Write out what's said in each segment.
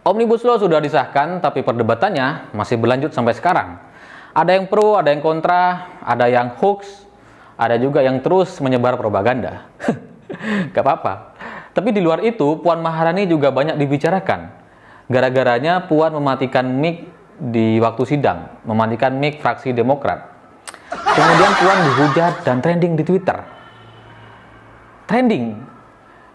Omnibus Law sudah disahkan, tapi perdebatannya masih berlanjut sampai sekarang. Ada yang pro, ada yang kontra, ada yang hoax, ada juga yang terus menyebar propaganda. Gak apa-apa. Tapi di luar itu, Puan Maharani juga banyak dibicarakan. Gara-garanya Puan mematikan mic di waktu sidang, mematikan mic fraksi Demokrat. Kemudian Puan dihujat dan trending di Twitter. Trending.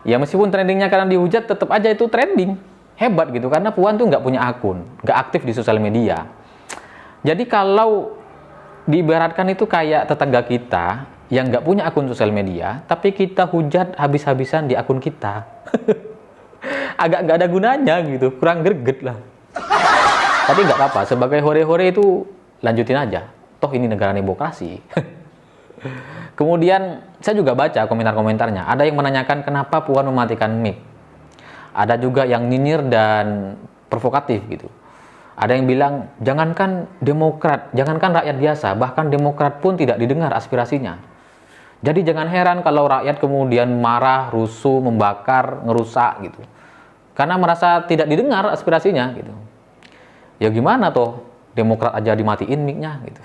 Ya meskipun trendingnya karena dihujat, tetap aja itu trending. Hebat gitu, karena Puan tuh nggak punya akun, nggak aktif di sosial media. Jadi kalau diibaratkan itu kayak tetangga kita yang nggak punya akun sosial media, tapi kita hujat habis-habisan di akun kita. Agak nggak ada gunanya gitu, kurang greget lah. Tapi nggak apa-apa, sebagai hore-hore itu lanjutin aja. Toh ini negara demokrasi. Kemudian saya juga baca komentar-komentarnya. Ada yang menanyakan kenapa Puan mematikan mic. Ada juga yang nyinyir dan provokatif gitu. Ada yang bilang, jangankan Demokrat, jangankan rakyat biasa, bahkan Demokrat pun tidak didengar aspirasinya. Jadi jangan heran kalau rakyat kemudian marah, rusuh, membakar, ngerusak gitu. Karena merasa tidak didengar aspirasinya gitu. Ya gimana toh, Demokrat aja dimatiin mic-nya gitu.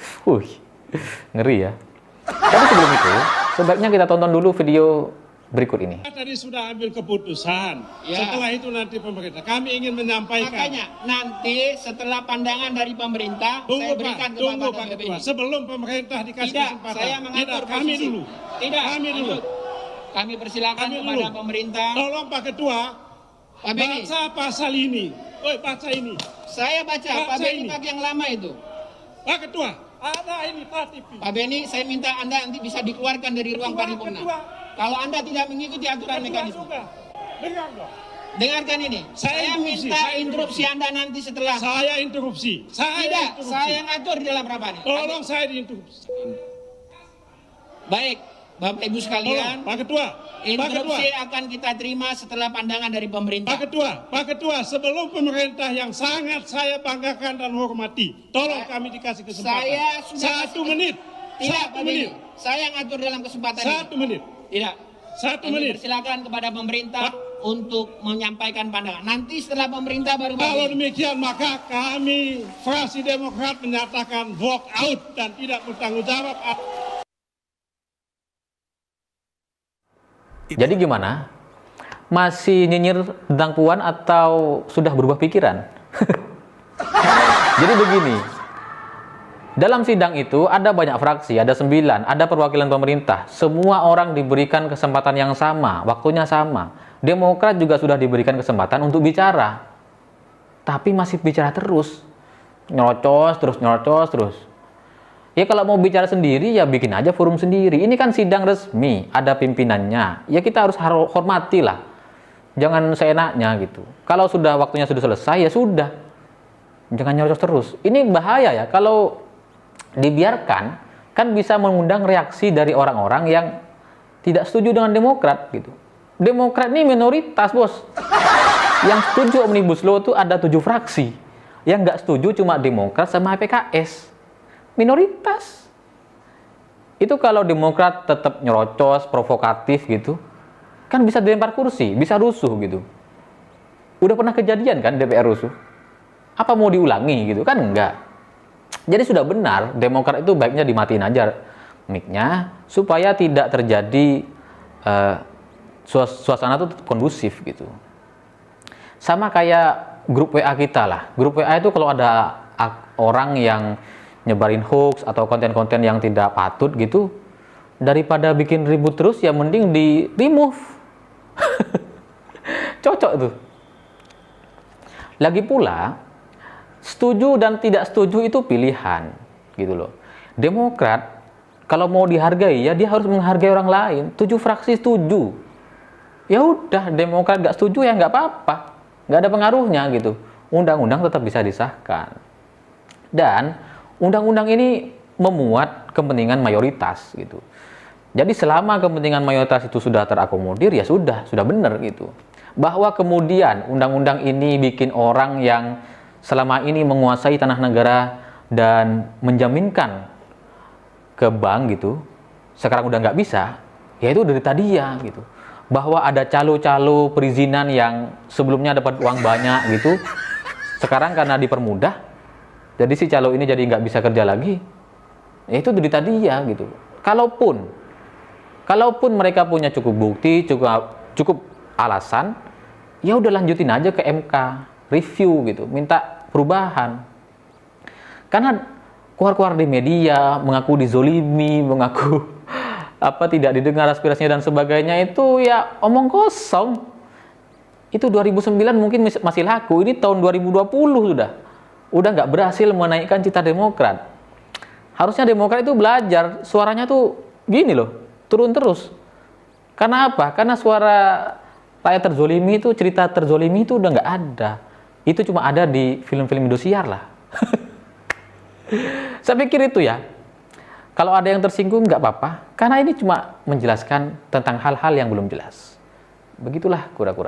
Ngeri ya. Tapi sebelum itu, sebaiknya kita tonton dulu video berikut ini. Tadi sudah ambil keputusan. Ya. Setelah itu nanti pemerintah. Kami ingin menyampaikan. Makanya nanti setelah pandangan dari pemerintah, saya berikan kepada Pak Ketua. Sebelum pemerintah dikasih kesempatan. Saya mengatur kami posisi. dulu. Tidak. Kami dulu. Kami persilakan kepada pemerintah. Tolong Pak Ketua. Pak Beni. Baca pasal ini. Baca ini. Saya baca. Pak Beni pakai yang lama itu. Pak Ketua. Ada ini TV. Pak Beni, saya minta Anda nanti bisa dikeluarkan dari ruang paripurna. Kalau Anda tidak mengikuti aturan mekanisme. Dengarkan ini. Saya minta interupsi Anda nanti setelah. Saya interupsi. Tidak, saya yang atur di dalam rapat ini. Tolong saya diinterupsi. Baik, Bapak Ibu sekalian. Pak Ketua. Interupsi akan kita terima setelah pandangan dari pemerintah. Pak Ketua, sebelum pemerintah yang sangat saya banggakan dan hormati, tolong kami dikasih kesempatan. Saya sudah 1 menit. Tidak, 1 menit. Saya yang atur dalam kesempatan ini. 1 menit. Tidak. 1 menit. Persilakan kepada pemerintah untuk menyampaikan pandangan. Nanti setelah pemerintah baru. Kalau demikian maka kami fraksi Demokrat menyatakan walk out dan tidak bertanggung jawab. Jadi gimana? Masih nyinyir tentang Puan atau sudah berubah pikiran? Jadi begini, dalam sidang itu ada banyak fraksi, ada 9, ada perwakilan pemerintah. Semua orang diberikan kesempatan yang sama, waktunya sama. Demokrat juga sudah diberikan kesempatan untuk bicara. Tapi masih bicara terus. Nyerocos terus. Ya kalau mau bicara sendiri ya bikin aja forum sendiri. Ini kan sidang resmi, ada pimpinannya. Ya kita harus hormati lah. Jangan seenaknya gitu. Kalau sudah waktunya sudah selesai ya sudah. Jangan nyerocos terus. Ini bahaya ya kalau dibiarkan, kan bisa mengundang reaksi dari orang-orang yang tidak setuju dengan Demokrat gitu. Demokrat ini minoritas, bos. Yang setuju Omnibus Law itu ada 7 fraksi. Yang nggak setuju cuma Demokrat sama PKS. Minoritas. Itu kalau Demokrat tetap nyerocos, provokatif gitu, kan bisa dilempar kursi, bisa rusuh gitu. Udah pernah kejadian kan DPR rusuh? Apa mau diulangi gitu? Kan enggak. Jadi sudah benar, Demokrat itu baiknya dimatiin aja mic-nya, supaya tidak terjadi suasana itu kondusif gitu. Sama kayak grup WA kita lah. Grup WA itu kalau ada orang yang nyebarin hoax atau konten-konten yang tidak patut gitu, daripada bikin ribut terus ya mending di remove. Cocok tuh. Lagi pula, setuju dan tidak setuju itu pilihan gitu loh. Demokrat kalau mau dihargai ya dia harus menghargai orang lain. 7 fraksi setuju. Ya udah, Demokrat nggak setuju ya nggak apa-apa. Nggak ada pengaruhnya gitu. Undang-undang tetap bisa disahkan. Dan undang-undang ini memuat kepentingan mayoritas gitu. Jadi selama kepentingan mayoritas itu sudah terakomodir ya sudah benar gitu. Bahwa kemudian undang-undang ini bikin orang yang selama ini menguasai tanah negara dan menjaminkan ke bank gitu, sekarang udah nggak bisa, ya itu dari tadi ya gitu. Bahwa ada calo-calo perizinan yang sebelumnya dapat uang banyak gitu, Sekarang karena dipermudah, jadi si calo ini jadi nggak bisa kerja lagi. Ya itu derita dia gitu. Kalaupun mereka punya cukup bukti, cukup alasan, ya udah lanjutin aja ke MK, review gitu, minta perubahan. Karena keluar-keluar di media, mengaku dizolimi, mengaku tidak didengar aspirasinya dan sebagainya, itu ya omong kosong. Itu 2009 mungkin masih laku, ini tahun 2020 udah nggak berhasil menaikkan citra Demokrat. Harusnya Demokrat itu belajar, suaranya tuh gini loh, turun terus. Karena apa? Karena suara rakyat terzolimi itu, cerita terzolimi itu udah nggak ada. Itu cuma ada di film-film Indosiar lah. Saya pikir itu ya. Kalau ada yang tersinggung nggak apa-apa, karena ini cuma menjelaskan tentang hal-hal yang belum jelas. Begitulah kura-kura.